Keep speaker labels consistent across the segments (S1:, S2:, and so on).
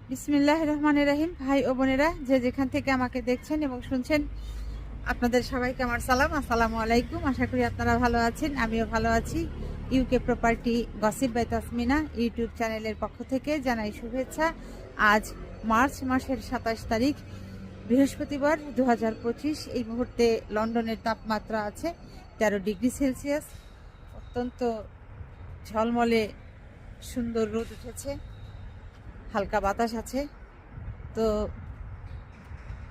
S1: বিসমিল্লাহির রহমানির রহিম। ভাই ও বোনেরা, যে যেখান থেকে আমাকে দেখছেন এবং শুনছেন, আপনাদের সবাইকে আমার সালাম, আসসালামু আলাইকুম। আশা করি আপনারা ভালো আছেন, আমিও ভালো আছি। UK property gossip by Tasmina YouTube চ্যানেলের পক্ষ থেকে জানাই শুভেচ্ছা। আজ মার্চ মাসের 27 তারিখ, বৃহস্পতিবার 2025। এই মুহূর্তে লন্ডনের তাপমাত্রা আছে 13 ডিগ্রি সেলসিয়াস। অত্যন্ত ঝলমলে সুন্দর রোদ উঠেছে, হালকা বাতাস আছে। তো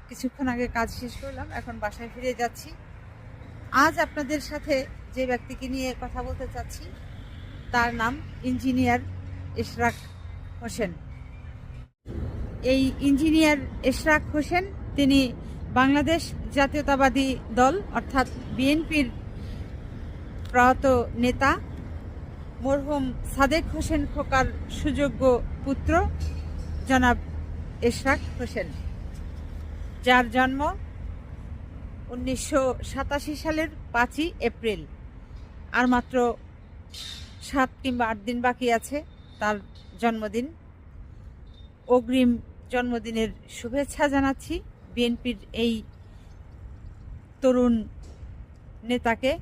S1: কিছুক্ষণ আগে কাজ শেষ করলাম, এখন বাসায় ফিরে যাচ্ছি। আজ আপনাদের সাথে যে ব্যক্তিকে নিয়ে কথা বলতে চাচ্ছি তার নাম ইঞ্জিনিয়ার ইশরাক হোসেন। এই ইঞ্জিনিয়ার ইশরাক হোসেন তিনি বাংলাদেশ জাতীয়তাবাদী দল অর্থাৎ বিএনপির প্রয়াত নেতা মরহুম সাদেক হোসেন খোকার সুযোগ্য পুত্র জনাব ইশরাক হোসেন, যার জন্ম 1987 সালের 5ই এপ্রিল। আর মাত্র 7 কিংবা 8 দিন বাকি আছে তার জন্মদিন। অগ্রিম জন্মদিনের শুভেচ্ছা জানাচ্ছি বিএনপির এই তরুণ নেতাকে।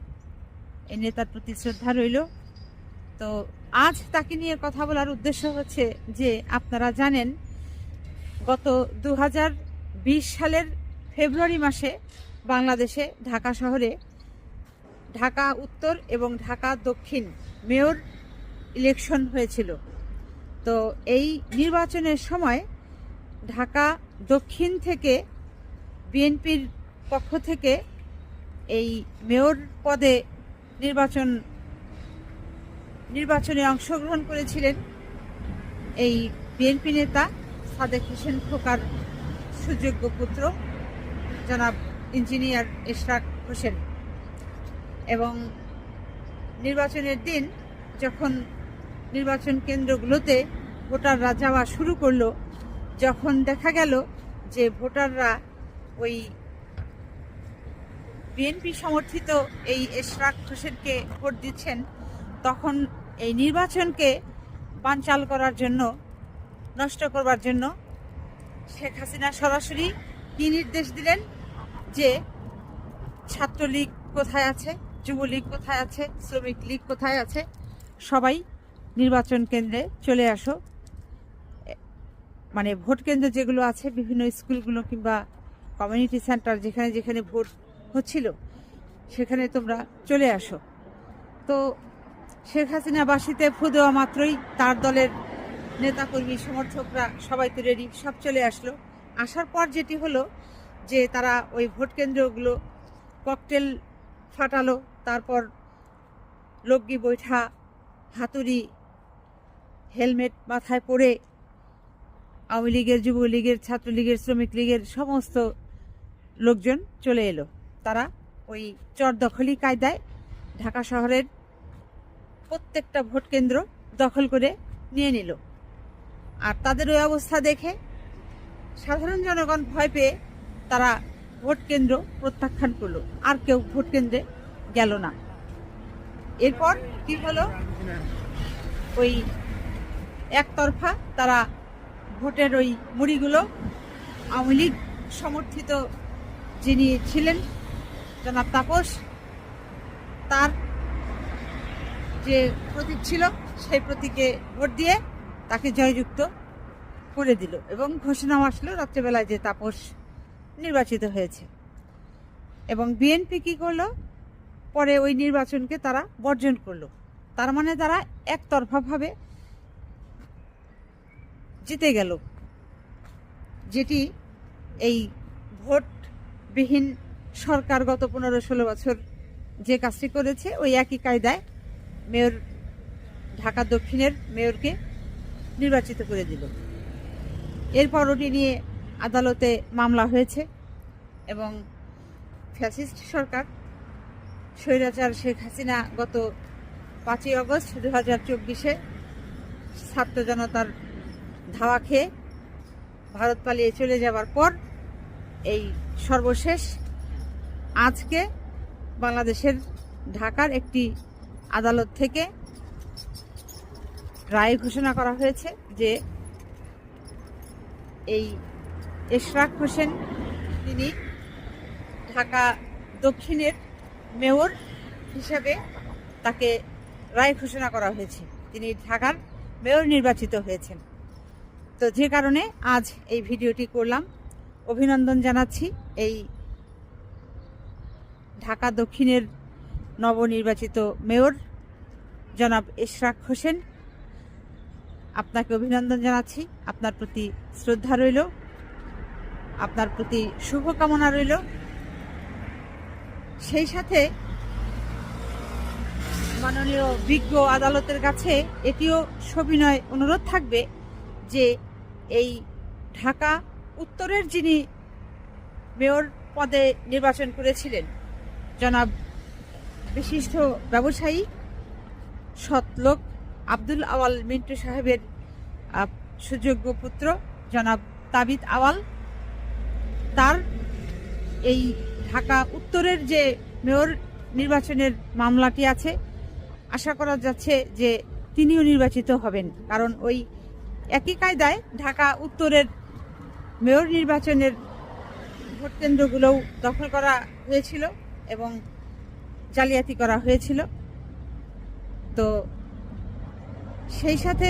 S1: এই নেতার প্রতি শ্রদ্ধা রইল। তো আজ তাকে নিয়ে কথা বলার উদ্দেশ্য হচ্ছে যে, আপনারা জানেন গত 2020 সালের ফেব্রুয়ারি মাসে বাংলাদেশে ঢাকা শহরে ঢাকা উত্তর এবং ঢাকা দক্ষিণ মেয়র ইলেকশন হয়েছিল। তো এই নির্বাচনের সময় ঢাকা দক্ষিণ থেকে বিএনপির পক্ষ থেকে এই মেয়র পদে নির্বাচনে অংশগ্রহণ করেছিলেন এই বিএনপি নেতা সাদেক হোসেন খোকার সুযোগ্য পুত্র জনাব ইঞ্জিনিয়ার ইশরাক হোসেন। এবং নির্বাচনের দিন যখন নির্বাচন কেন্দ্রগুলোতে ভোটাররা যাওয়া শুরু করলো, যখন দেখা গেল যে ভোটাররা ওই বিএনপি সমর্থিত এই ইশরাক হোসেনকে ভোট দিচ্ছেন, তখন এই নির্বাচনকে বানচাল করার জন্য, নষ্ট করবার জন্য শেখ হাসিনা সরাসরি কি নির্দেশ দিলেন যে ছাত্রলীগ কোথায় আছে, যুবলীগ কোথায় আছে, শ্রমিক লীগ কোথায় আছে, সবাই নির্বাচন কেন্দ্রে চলে আসো। মানে ভোট কেন্দ্র যেগুলো আছে, বিভিন্ন স্কুলগুলো কিংবা কমিউনিটি সেন্টার যেখানে যেখানে ভোট হচ্ছিল, সেখানে তোমরা চলে আসো। তো শেখ হাসিনা বাসিতে ফু দেওয়া মাত্রই তার দলের নেতাকর্মী সমর্থকরা সবাই তো রেডি, সব চলে আসলো। আসার পর যেটি হলো যে তারা ওই ভোট কেন্দ্রগুলো ককটেল ফাটালো, তারপর লগি বৈঠা, হাতুড়ি, হেলমেট মাথায় পরে আওয়ামী লীগের, যুবলীগের, ছাত্রলীগের, শ্রমিক লীগের সমস্ত লোকজন চলে এলো। তারা ওই চর দখলি কায়দায় ঢাকা শহরের প্রত্যেকটা ভোট কেন্দ্র দখল করে নিয়ে নিল। আর তাদের ওই অবস্থা দেখে সাধারণ জনগণ ভয় পেয়ে তারা ভোট কেন্দ্র প্রত্যাখ্যান করলো, আর কেউ ভোট কেন্দ্রে গেল না। এরপর কি হলো, ওই একতরফা তারা ভোটের ওই মুড়িগুলো আওয়ামী লীগ সমর্থিত যিনি ছিলেন জনাব তাপস, তার যে প্রতীক ছিল সেই প্রতীকে ভোট দিয়ে তাকে জয়যুক্ত করে দিল এবং ঘোষণাও আসলো রাত্রেবেলায় যে তাপস নির্বাচিত হয়েছে। এবং বিএনপি কি করলো, পরে ওই নির্বাচনকে তারা বর্জন করলো। তার মানে তারা একতরফাভাবে জিতে গেল, যেটি এই ভোটবিহীন সরকার গত 15-16 বছর যে কাজটি করেছে, ওই একই কায়দায় মেয়র, ঢাকা দক্ষিণের মেয়রকে নির্বাচিত করে দিল। এরপর ওটি নিয়ে আদালতে মামলা হয়েছে এবং ফ্যাসিস্ট সরকার স্বৈরাচার শেখ হাসিনা গত 5ই আগস্ট 2024 ছাত্র জনতার ধাওয়া খেয়ে ভারত পালিয়ে চলে যাবার পর এই সর্বশেষ আজকে বাংলাদেশের ঢাকার একটি আদালত থেকে রায় ঘোষণা করা হয়েছে যে এই এশরাক হোসেন তিনি ঢাকা দক্ষিণের মেয়র হিসেবে তাকে রায় ঘোষণা করা হয়েছে। তিনি ঢাকার মেয়র নির্বাচিত হয়েছেন। তো যে কারণে আজ এই ভিডিওটি করলাম। অভিনন্দন জানাচ্ছি এই ঢাকা দক্ষিণের নবনির্বাচিত মেয়র জনাব এশরাক হোসেন, আপনাকে অভিনন্দন জানাচ্ছি। আপনার প্রতি শ্রদ্ধা রইল, আপনার প্রতি শুভকামনা রইল। সেই সাথে মাননীয় বিজ্ঞ আদালতের কাছে এটিও সবিনয় অনুরোধ থাকবে যে এই ঢাকা উত্তরের যিনি মেয়র পদে নির্বাচন করেছিলেন জনাব বিশিষ্ট ব্যবসায়ী সৎলোক আব্দুল আওয়াল মিন্টু সাহেবের সুযোগ্য পুত্র জনাব তাবিদ আওয়াল, তার এই ঢাকা উত্তরের যে মেয়র নির্বাচনের মামলাটি আছে, আশা করা যাচ্ছে যে তিনিও নির্বাচিত হবেন। কারণ ওই একই কায়দায় ঢাকা উত্তরের মেয়র নির্বাচনের ভোট কেন্দ্রগুলোও দখল করা হয়েছিল এবং জালিয়াতি করা হয়েছিল। তো সেই সাথে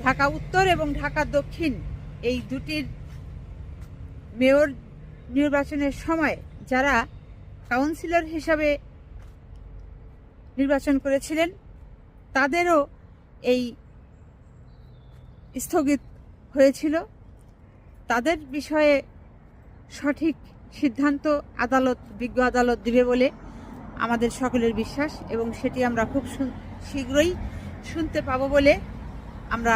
S1: ঢাকা উত্তর এবং ঢাকা দক্ষিণ এই দুটির মেয়র নির্বাচনের সময় যারা কাউন্সিলর হিসাবে নির্বাচন করেছিলেন তাদেরও এই স্থগিত হয়েছিল। তাদের বিষয়ে সঠিক সিদ্ধান্ত আদালত, বিজ্ঞ আদালত দিবে বলে আমাদের সকলের বিশ্বাস এবং সেটি আমরা খুব শীঘ্রই শুনতে পাবো বলে আমরা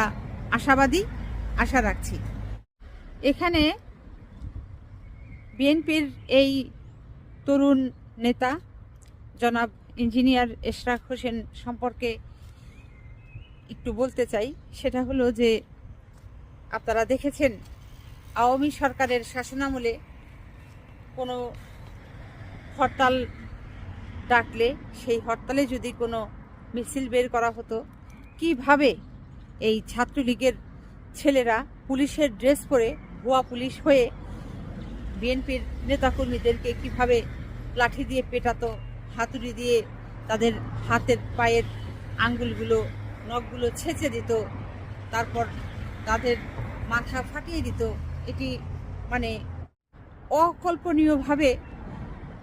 S1: আশাবাদী, আশা রাখছি। এখানে বিএনপির এই তরুণ নেতা জনাব ইঞ্জিনিয়ার এশরাক হোসেন সম্পর্কে একটু বলতে চাই। সেটা হলো যে আপনারা দেখেছেন আওয়ামী সরকারের শাসনামলে কোনো হরতাল ডাকলে সেই হরতালে যদি কোনো মিছিল বের করা হতো, কিভাবে এই ছাত্রলীগের ছেলেরা পুলিশের ড্রেস পরে ভুয়া পুলিশ হয়ে বিএনপির নেতাকর্মীদেরকে কিভাবে লাঠি দিয়ে পেটাতো, হাতুড়ি দিয়ে তাদের হাতের পায়ের আঙ্গুলগুলো, নখগুলো ছেঁচে দিত, তারপর তাদের মাথা ফাটিয়ে দিত। এটি মানে অকল্পনীয়ভাবে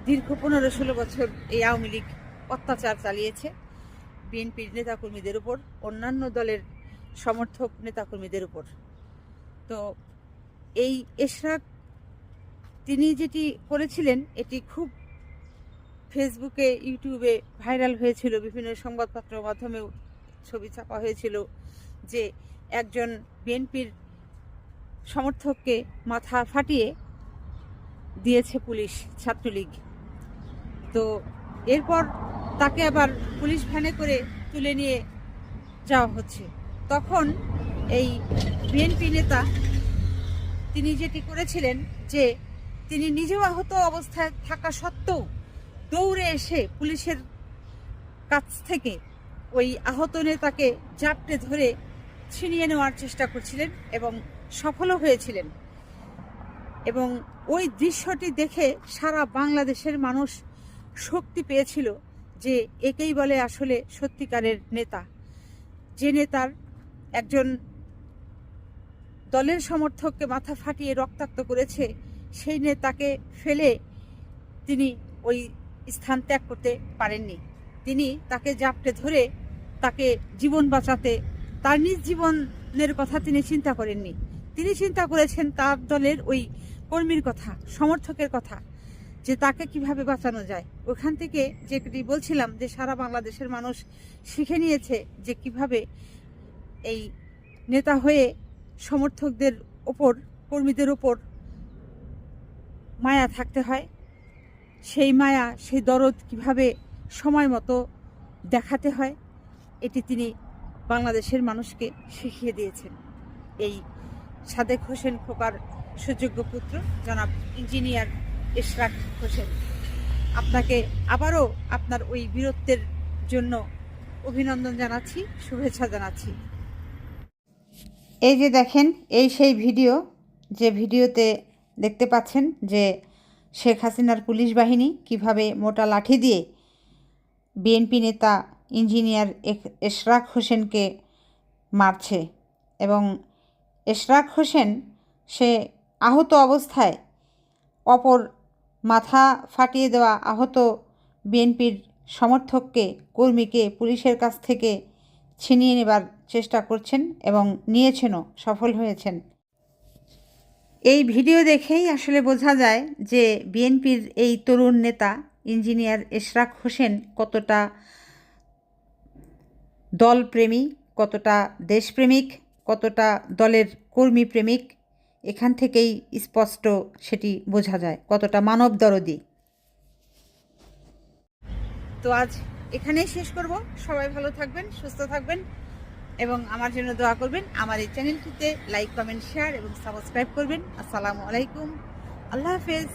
S1: দীর্ঘ 15-16 বছর এই আওয়ামী লীগ অত্যাচার চালিয়েছে বিএনপির নেতাকর্মীদের উপর, অন্যান্য দলের সমর্থক নেতাকর্মীদের উপর। তো এই এশরাক তিনি যেটি করেছিলেন এটি খুব ফেসবুকে, ইউটিউবে ভাইরাল হয়েছিল, বিভিন্ন সংবাদপত্রের মাধ্যমেও ছবি ছাপা হয়েছিল যে একজন বিএনপির সমর্থককে মাথা ফাটিয়ে দিয়েছে পুলিশ, ছাত্রলীগ। তো এরপর তাকে আবার পুলিশ ভ্যানে করে তুলে নিয়ে যাওয়া হচ্ছে। তখন এই বিএনপি নেতা তিনি যেটি করেছিলেন যে তিনি নিজেও আহত অবস্থায় থাকা সত্ত্বেও দৌড়ে এসে পুলিশের কাছ থেকে ওই আহত নেতাকে জাপটে ধরে ছিনিয়ে নেওয়ার চেষ্টা করছিলেন এবং সফলও হয়েছিলেন। এবং ওই দৃশ্যটি দেখে সারা বাংলাদেশের মানুষ শক্তি পেয়েছিল যে একেই বলে আসলে সত্যিকারের নেতা। যে নেতার একজন দলের সমর্থককে মাথা ফাটিয়ে রক্তাক্ত করেছে, সেই নেতাকে ফেলে তিনি ওই স্থান ত্যাগ করতে পারেননি। তিনি তাকে জাপটে ধরে তাকে জীবন বাঁচাতে, তার নিজ জীবনের কথা তিনি চিন্তা করেননি। তিনি চিন্তা করেছেন তার দলের ওই কর্মীর কথা, সমর্থকের কথা, যে তাকে কিভাবে বাঁচানো যায়। ওখান থেকে যেটি বলছিলাম যে সারা বাংলাদেশের মানুষ শিখে নিয়েছে যে কিভাবে এই নেতা হয়ে সমর্থকদের ওপর, কর্মীদের ওপর মায়া থাকতে হয়, সেই মায়া, সেই দরদ কিভাবে সময় মতো দেখাতে হয়, এটি তিনি বাংলাদেশের মানুষকে শিখিয়ে দিয়েছেন। এই সাদেক হোসেন খোকার সুযোগ্য পুত্র জনাব ইঞ্জিনিয়ার এশরাক হোসেন, আপনাকে আবারও আপনার ওই বীরত্বের জন্য অভিনন্দন জানাচ্ছি, শুভেচ্ছা জানাচ্ছি। এই যে দেখেন, এই সেই ভিডিও, যে ভিডিওতে দেখতে পাচ্ছেন যে শেখ হাসিনার পুলিশ বাহিনী কিভাবে মোটা লাঠি দিয়ে বিএনপি নেতা ইঞ্জিনিয়ার এশরাক হোসেনকে মারছে। এবং এশরাক হোসেন সে আহত অবস্থায় অপর মাথা ফাটিয়ে দেওয়া আহত বিএনপির সমর্থককে, কর্মীকে পুলিশের কাছ থেকে ছিনিয়ে নেবার চেষ্টা করছেন এবং নিয়েছেনও, সফল হয়েছেন। এই ভিডিও দেখেই আসলে বোঝা যায় যে বিএনপির এই তরুণ নেতা ইঞ্জিনিয়ার এশরাক হোসেন কতটা দলপ্রেমী, কতটা দেশপ্রেমিক, কতটা দলের কর্মী প্রেমিক। এখান থেকেই স্পষ্ট সেটি বোঝা যায়, কতটা মানব দরদী। তো আজ এখানেই শেষ করব। সবাই ভালো থাকবেন, সুস্থ থাকবেন এবং আমার জন্য দোয়া করবেন। আমার এই চ্যানেলটিতে লাইক, কমেন্ট, শেয়ার এবং সাবস্ক্রাইব করবেন। আসসালামু আলাইকুম, আল্লাহ হাফেজ।